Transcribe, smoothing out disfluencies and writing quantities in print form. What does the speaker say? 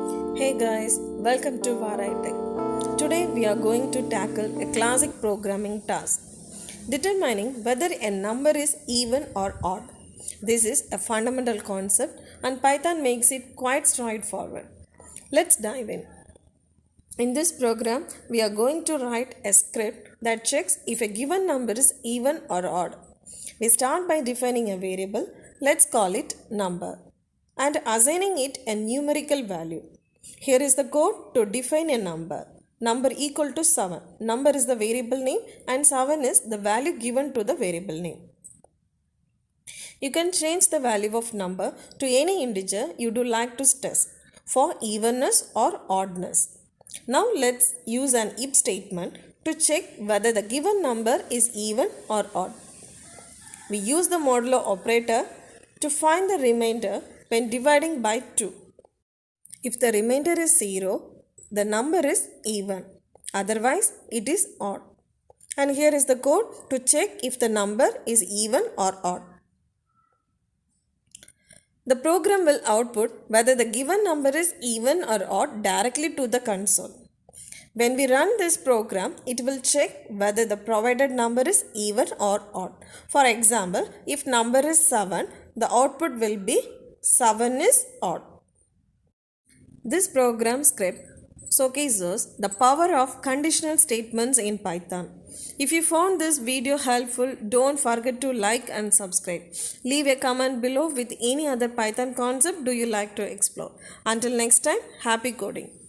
Hey guys, welcome to Varai Today we are going to tackle a classic programming task, determining whether a number is even or odd. This is a fundamental concept and Python makes it quite straightforward. Let's dive in. In this program, we are going to write a script that checks if a given number is even or odd. We start by defining a variable, let's call it number, and assigning it a numerical value. Here is the code to define a number. Number equal to 7. Number is the variable name and 7 is the value given to the variable name. You can change the value of number to any integer you do like to test for evenness or oddness. Now let's use an if statement to check whether the given number is even or odd. We use the modulo operator to find the remainder when dividing by 2. If the remainder is 0, the number is even. Otherwise, it is odd. And here is the code to check if the number is even or odd. The program will output whether the given number is even or odd directly to the console. When we run this program, it will check whether the provided number is even or odd. For example, if number is 7, the output will be 7 is odd. This program script showcases the power of conditional statements in Python. If you found this video helpful, don't forget to like and subscribe. Leave a comment below with any other Python concept do you like to explore. Until next time, happy coding.